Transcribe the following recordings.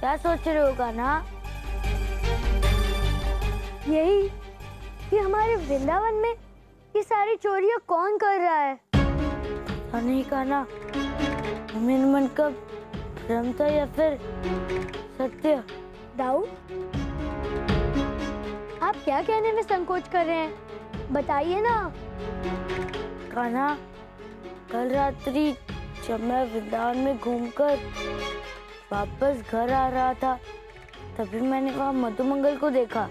क्या सोच रहे हो कान्हा? यही कि हमारे वृंदावन में ये सारी चोरियां कौन कर रहा है? नहीं कान्हा, मेरे मन का भ्रम था या फिर सत्य? दाऊ, आप क्या कहने में संकोच कर रहे हैं? बताइए ना। कान्हा, कल रात्रि जब मैं वृंदावन में घूमकर वापस घर आ रहा था, तभी मैंने वहां मधुमंगल को देखा।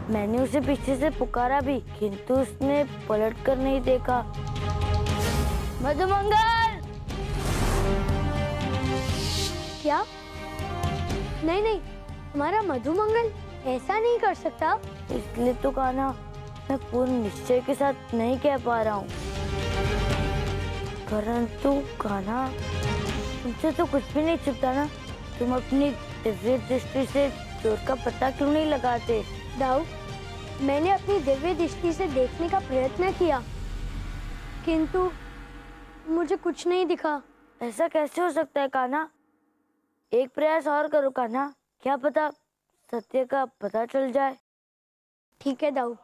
मैंने उसे पीछे से पुकारा भी, किंतु उसने पलट कर नहीं देखा। मधुमंगल! क्या? नहीं नहीं, हमारा मधुमंगल ऐसा नहीं कर सकता। इसलिए तो कान्हा, मैं पूर्ण निश्चय के साथ नहीं कह पा रहा हूँ। परंतु कान्हा, तुमसे तो कुछ भी नहीं छुपता ना। तुम अपनी दिव्य दृष्टि से चोर का पता क्यों नहीं लगाते? दाऊ, मैंने अपनी दिव्य दृष्टि से देखने का प्रयत्न किया, किंतु मुझे कुछ नहीं दिखा। ऐसा कैसे हो सकता है कान्हा? एक प्रयास और करो कान्हा, क्या पता सत्य का पता चल जाए। ठीक है दाऊ।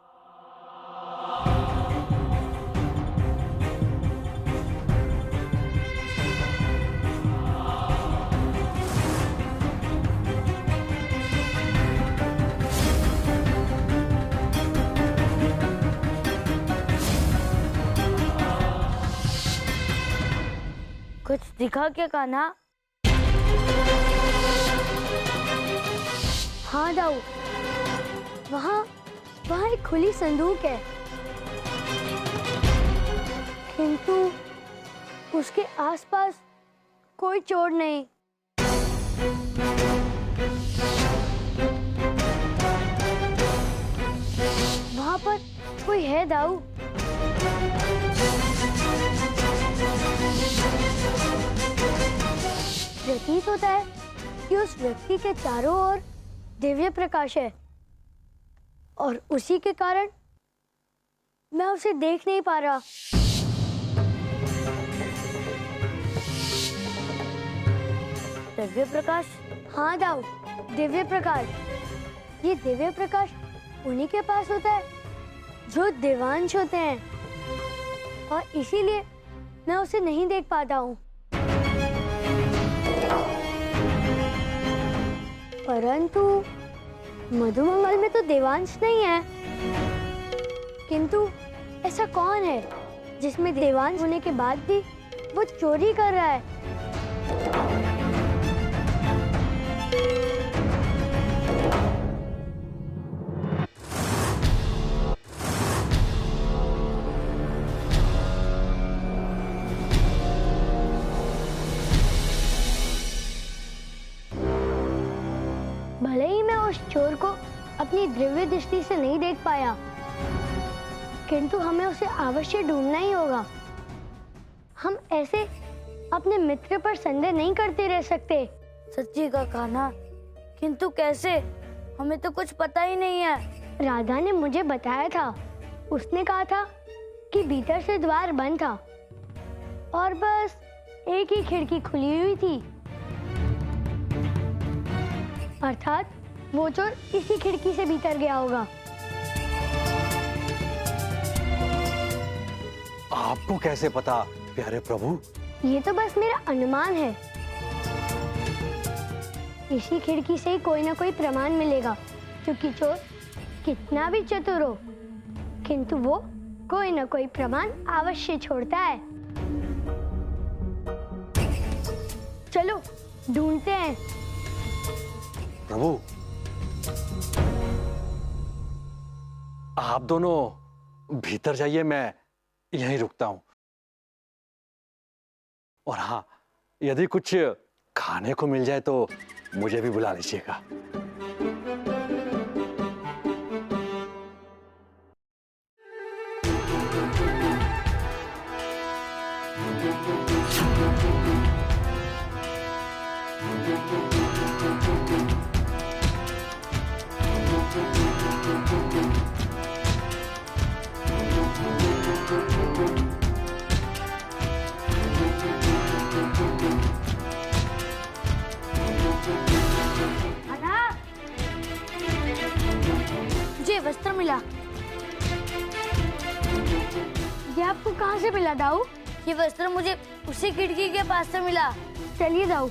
कुछ दिखा क्या कान्हा? हाँ दाऊ, वहाँ वहाँ एक खुली संदूक है, किंतु उसके आसपास कोई चोर नहीं। वहाँ पर कोई है दाऊ। प्रतीत होता है कि उस व्यक्ति के चारों ओर दिव्य प्रकाश है, और उसी के कारण मैं उसे देख नहीं पा रहा। दिव्य प्रकाश? हाँ दाऊ, दिव्य प्रकाश। ये दिव्य प्रकाश उन्हीं के पास होता है जो देवांश होते हैं, और इसीलिए मैं उसे नहीं देख पाता हूँ। परंतु मधुमंगल में तो देवांश नहीं है, किंतु ऐसा कौन है जिसमें देवांश होने के बाद भी वो चोरी कर रहा है? भले ही मैं उस चोर को अपनी दिव्य दृष्टि से नहीं देख पाया, किंतु हमें उसे अवश्य ढूंढना ही होगा। हम ऐसे अपने मित्र पर संदेह नहीं करते रह सकते। सच्ची का कान्हा, किंतु कैसे? हमें तो कुछ पता ही नहीं है। राधा ने मुझे बताया था। उसने कहा था कि भीतर से द्वार बंद था और बस एक ही खिड़की खुली हुई थी, अर्थात वो चोर इसी खिड़की से भीतर गया होगा। आपको कैसे पता प्यारे प्रभु? ये तो बस मेरा अनुमान है। इसी खिड़की से ही कोई ना कोई प्रमाण मिलेगा, क्योंकि चोर कितना भी चतुर हो, किंतु वो कोई ना कोई प्रमाण अवश्य छोड़ता है। चलो ढूंढते हैं। प्रभु, आप दोनों भीतर जाइए, मैं यहीं रुकता हूं। और हाँ, यदि कुछ खाने को मिल जाए तो मुझे भी बुला लीजिएगा। मिला दाऊ? ये वस्त्र मुझे उसी खिड़की के पास से मिला। चलिए दाऊ।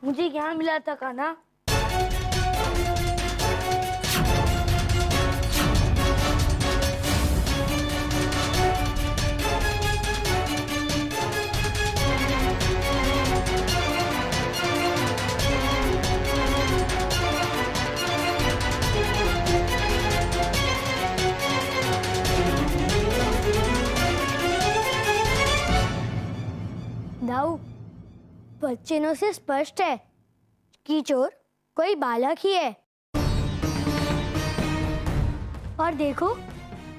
मुझे यहाँ मिला था कान्हा। दाऊ, चिन्हों से स्पष्ट है कि चोर कोई बालक ही है। और देखो,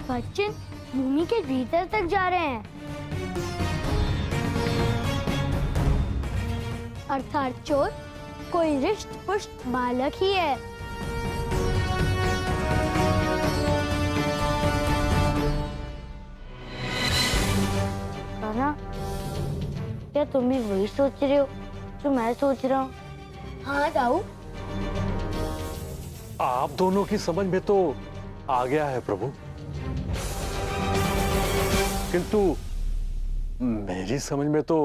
बच्चे भूमि के भीतर तक जा रहे हैं, अर्थात चोर कोई हृष्ट पुष्ट बालक ही है। कान्हा, क्या तुम भी वही सोच रहे हो जो मैं सोच रहा हूँ? हाँ दाऊ। आप दोनों की समझ में तो आ गया है प्रभु, किंतु मेरी समझ में तो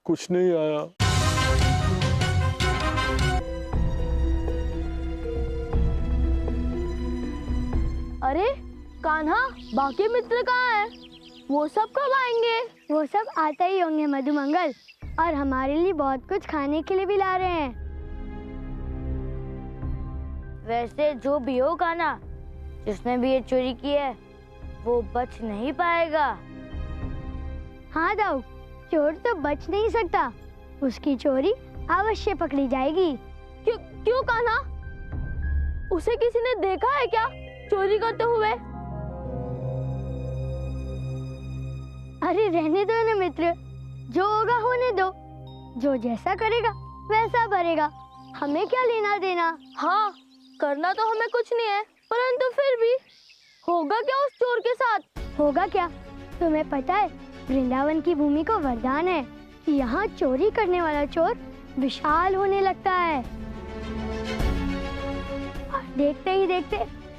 कुछ नहीं आया। अरे कान्हा, बाकी मित्र कहाँ हैं? वो सब कब आएंगे? वो सब आते ही होंगे मधुमंगल, और हमारे लिए बहुत कुछ खाने के लिए भी ला रहे हैं। वैसे जो भी हो कान्हा, जिसने भी ये चोरी की है वो बच नहीं पाएगा। हाँ दाऊ, चोर तो बच नहीं सकता, उसकी चोरी अवश्य पकड़ी जाएगी। क्यों कान्हा? उसे किसी ने देखा है क्या चोरी करते हुए? अरे रहने दो ना मित्र, जो होगा होने दो, जो जैसा करेगा वैसा भरेगा, हमें क्या लेना देना। हाँ, करना तो हमें कुछ नहीं है, परंतु फिर भी होगा क्या उस चोर के साथ? होगा क्या? तुम्हें पता है, वृंदावन की भूमि को वरदान है कि यहाँ चोरी करने वाला चोर विशाल होने लगता है, और देखते ही देखते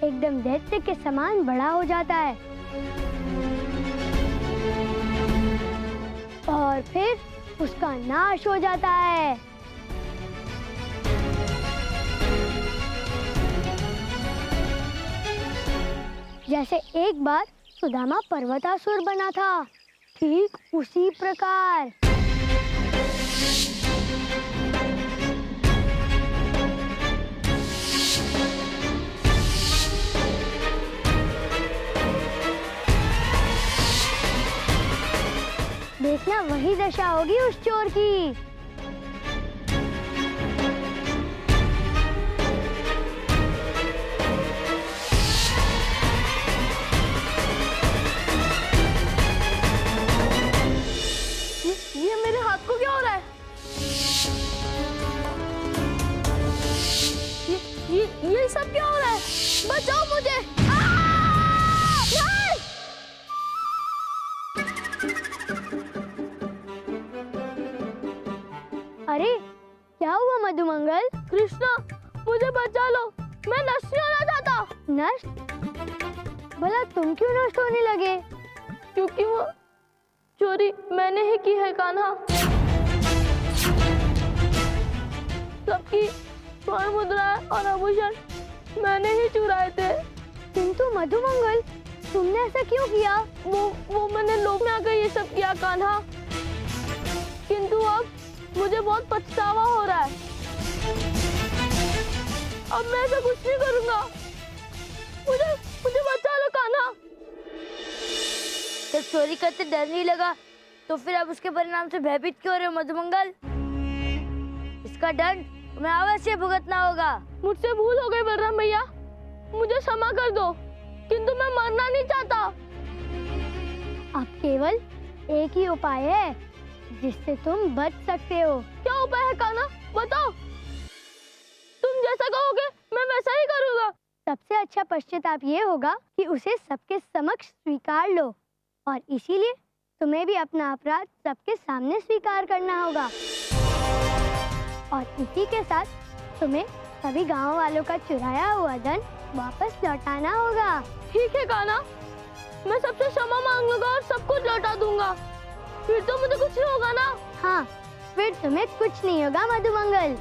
एकदम दैत्य के समान बड़ा हो जाता है, और फिर उसका नाश हो जाता है। जैसे एक बार सुदामा पर्वतासुर बना था, ठीक उसी प्रकार। देखना वही दशा होगी उस चोर की। ये मेरे हाथ को क्या हो रहा है? ये सब क्या हो रहा है? बचाओ मुझे! नहीं! अरे क्या हुआ मधुमंगल? कृष्णा, मुझे बचा लो, मैं नष्ट नहीं होना चाहता। नष्ट? भला तुम क्यों नष्ट होने लगे? क्योंकि वो चोरी मैंने ही की है कान्हा। सबकी स्वर्ण मुद्राएं और आभूषण मैंने ही चुराए थे। किंतु मधुमंगल, तुमने ऐसा क्यों किया? वो मैंने लोभ में आकर ये सब किया कान्हा, किंतु अब मुझे बहुत पछतावा हो रहा है। अब मैं ऐसा कुछ नहीं करूंगा। मुझे बचा लो कान्हा। जब चोरी करते डर नहीं लगा तो फिर अब उसके परिणाम से भयभीत क्यों हो रहे हो मधुमंगल? इसका दंड तुम्हें अवश्य भुगतना होगा। मुझसे भूल हो गई बलराम भैया, मुझे क्षमा कर दो, किंतु मैं मरना नहीं चाहता। अब केवल एक ही उपाय है जिससे तुम बच सकते हो। क्या उपाय है कान्हा? बताओ। तुम जैसा कहोगे मैं वैसा ही करूँगा। सबसे अच्छा पश्चाताप ये होगा कि उसे सबके समक्ष स्वीकार लो, और इसीलिए तुम्हें भी अपना अपराध सबके सामने स्वीकार करना होगा, और इसी के साथ तुम्हें सभी गांव वालों का चुराया हुआ धन वापस लौटाना होगा। ठीक है कान्हा, मैं सबसे क्षमा मांग लूंगा और सब कुछ लौटा दूंगा। फिर तो मुझे कुछ नहीं होगा ना? हाँ, फिर तुम्हें कुछ नहीं होगा मधुमंगल।